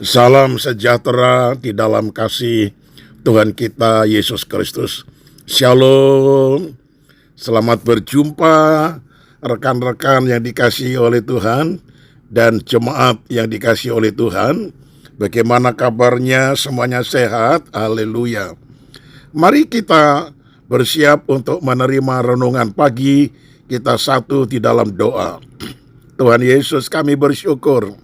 Salam sejahtera di dalam kasih Tuhan kita Yesus Kristus. Shalom. Selamat berjumpa rekan-rekan yang dikasihi oleh Tuhan dan jemaat yang dikasihi oleh Tuhan. Bagaimana kabarnya? Semuanya sehat? Haleluya. Mari kita bersiap untuk menerima renungan pagi kita satu di dalam doa. Tuhan Yesus, kami bersyukur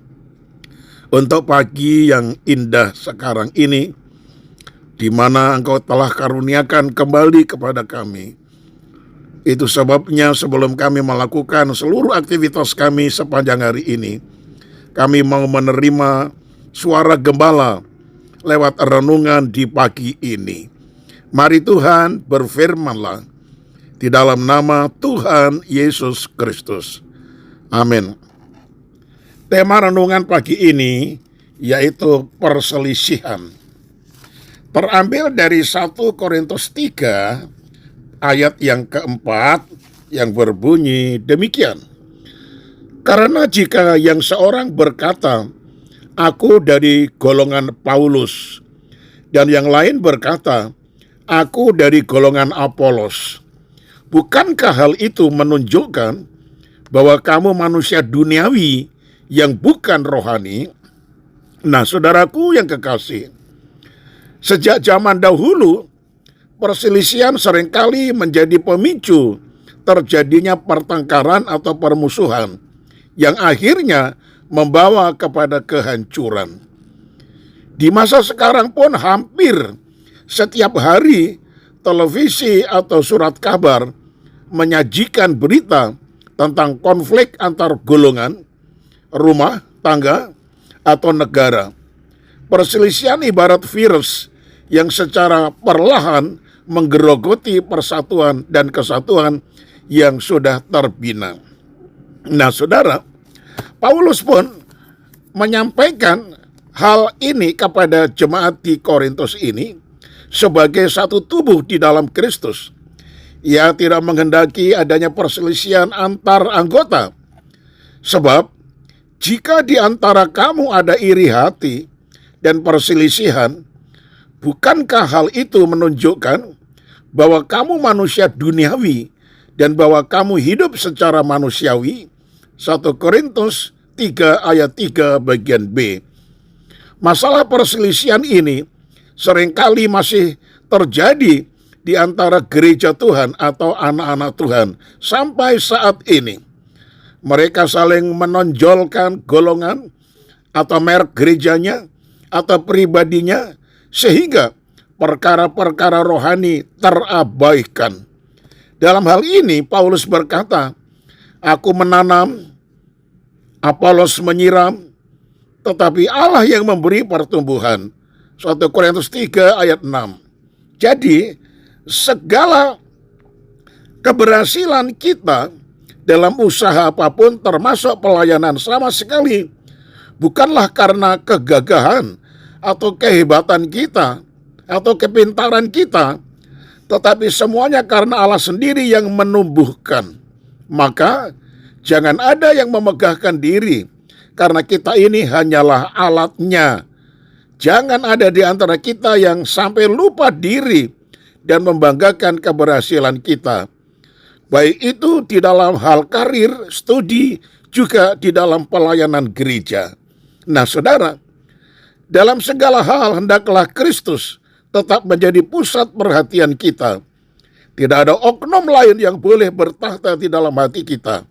untuk pagi yang indah sekarang ini, di mana Engkau telah karuniakan kembali kepada kami. Itu sebabnya sebelum kami melakukan seluruh aktivitas kami sepanjang hari ini, kami mau menerima suara gembala lewat renungan di pagi ini. Mari Tuhan berfirman-Lah di dalam nama Tuhan Yesus Kristus. Amin. Tema renungan pagi ini yaitu perselisihan. Terambil dari 1 Korintus 3 ayat yang keempat yang berbunyi demikian. Karena jika yang seorang berkata, aku dari golongan Paulus, dan yang lain berkata, aku dari golongan Apolos, bukankah hal itu menunjukkan bahwa kamu manusia duniawi yang bukan rohani? Nah, saudaraku yang kekasih, sejak zaman dahulu, perselisihan seringkali menjadi pemicu terjadinya pertengkaran atau permusuhan yang akhirnya membawa kepada kehancuran. Di masa sekarang pun hampir setiap hari televisi atau surat kabar menyajikan berita tentang konflik antar golongan, rumah tangga, atau negara. Perselisihan ibarat virus yang secara perlahan menggerogoti persatuan dan kesatuan yang sudah terbina. Nah, saudara, Paulus pun menyampaikan hal ini kepada jemaat di Korintus ini sebagai satu tubuh di dalam Kristus. Ia tidak menghendaki adanya perselisihan antar anggota, sebab jika di antara kamu ada iri hati dan perselisihan, bukankah hal itu menunjukkan bahwa kamu manusia duniawi dan bahwa kamu hidup secara manusiawi? 1 Korintus 3 ayat 3 bagian B. Masalah perselisihan ini seringkali masih terjadi di antara gereja Tuhan atau anak-anak Tuhan sampai saat ini. Mereka saling menonjolkan golongan atau merek gerejanya atau pribadinya, sehingga perkara-perkara rohani terabaikan. Dalam hal ini Paulus berkata, aku menanam, Apolos menyiram, tetapi Allah yang memberi pertumbuhan. 1 Korintus 3 ayat 6. Jadi segala keberhasilan kita dalam usaha apapun termasuk pelayanan sama sekali bukanlah karena kegagahan atau kehebatan kita atau kepintaran kita, tetapi semuanya karena Allah sendiri yang menumbuhkan. Maka jangan ada yang memegahkan diri, karena kita ini hanyalah alatnya. Jangan ada di antara kita yang sampai lupa diri dan membanggakan keberhasilan kita, baik itu di dalam hal karir, studi, juga di dalam pelayanan gereja. Nah, saudara, dalam segala hal hendaklah Kristus tetap menjadi pusat perhatian kita. Tidak ada oknum lain yang boleh bertahta di dalam hati kita.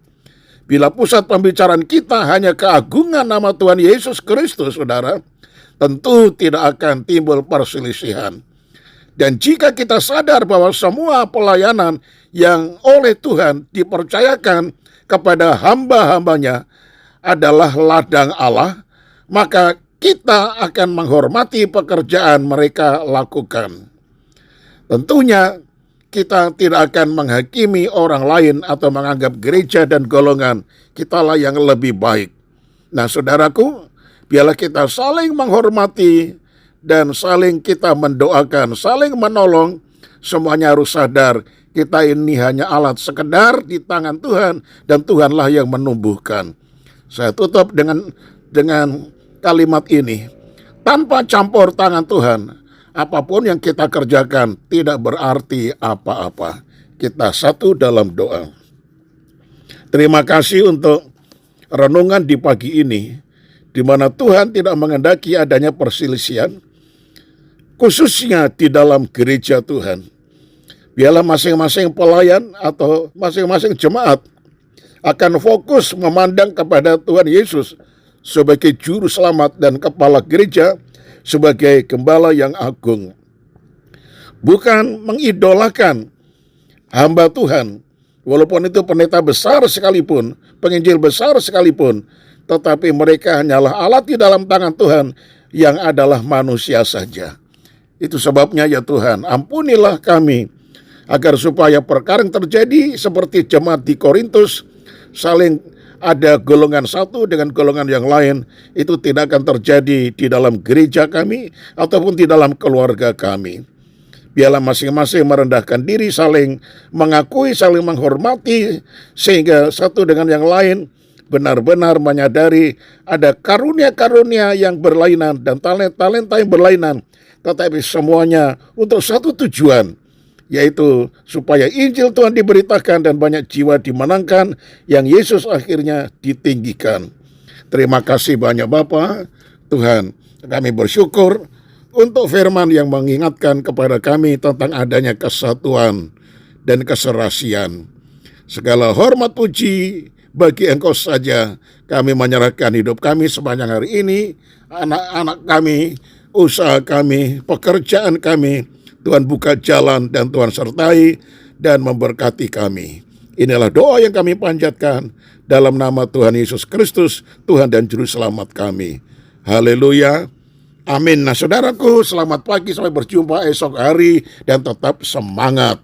Bila pusat pembicaraan kita hanya keagungan nama Tuhan Yesus Kristus, saudara, tentu tidak akan timbul perselisihan. Dan jika kita sadar bahwa semua pelayanan yang oleh Tuhan dipercayakan kepada hamba-hambanya adalah ladang Allah, maka kita akan menghormati pekerjaan mereka lakukan. Tentunya kita tidak akan menghakimi orang lain atau menganggap gereja dan golongan kitalah yang lebih baik. Nah, saudaraku, biarlah kita saling menghormati dan saling kita mendoakan, saling menolong. Semuanya harus sadar kita ini hanya alat sekedar di tangan Tuhan, dan Tuhanlah yang menumbuhkan. Saya tutup dengan kalimat ini. Tanpa campur tangan Tuhan, apapun yang kita kerjakan tidak berarti apa-apa. Kita satu dalam doa. Terima kasih untuk renungan di pagi ini, di mana Tuhan tidak menghendaki adanya perselisihan, khususnya di dalam gereja Tuhan. Biarlah masing-masing pelayan atau masing-masing jemaat akan fokus memandang kepada Tuhan Yesus sebagai juru selamat dan kepala gereja, sebagai gembala yang agung. Bukan mengidolakan hamba Tuhan, walaupun itu pendeta besar sekalipun, penginjil besar sekalipun, tetapi mereka hanyalah alat di dalam tangan Tuhan yang adalah manusia saja. Itu sebabnya ya Tuhan, ampunilah kami, agar supaya perkara yang terjadi seperti jemaat di Korintus, saling ada golongan satu dengan golongan yang lain, itu tidak akan terjadi di dalam gereja kami ataupun di dalam keluarga kami. Biarlah masing-masing merendahkan diri, saling mengakui, saling menghormati, sehingga satu dengan yang lain benar-benar menyadari ada karunia-karunia yang berlainan dan talenta-talenta yang berlainan, tetapi semuanya untuk satu tujuan, yaitu supaya Injil Tuhan diberitakan dan banyak jiwa dimenangkan, yang Yesus akhirnya ditinggikan. Terima kasih banyak Bapa. Tuhan, kami bersyukur untuk firman yang mengingatkan kepada kami tentang adanya kesatuan dan keserasian. Segala hormat puji bagi Engkau saja. Kami menyerahkan hidup kami sepanjang hari ini, anak-anak kami, usaha kami, pekerjaan kami. Tuhan buka jalan dan Tuhan sertai dan memberkati kami. Inilah doa yang kami panjatkan dalam nama Tuhan Yesus Kristus, Tuhan dan Juru Selamat kami. Haleluya. Amin. Nah saudaraku, selamat pagi, sampai berjumpa esok hari dan tetap semangat.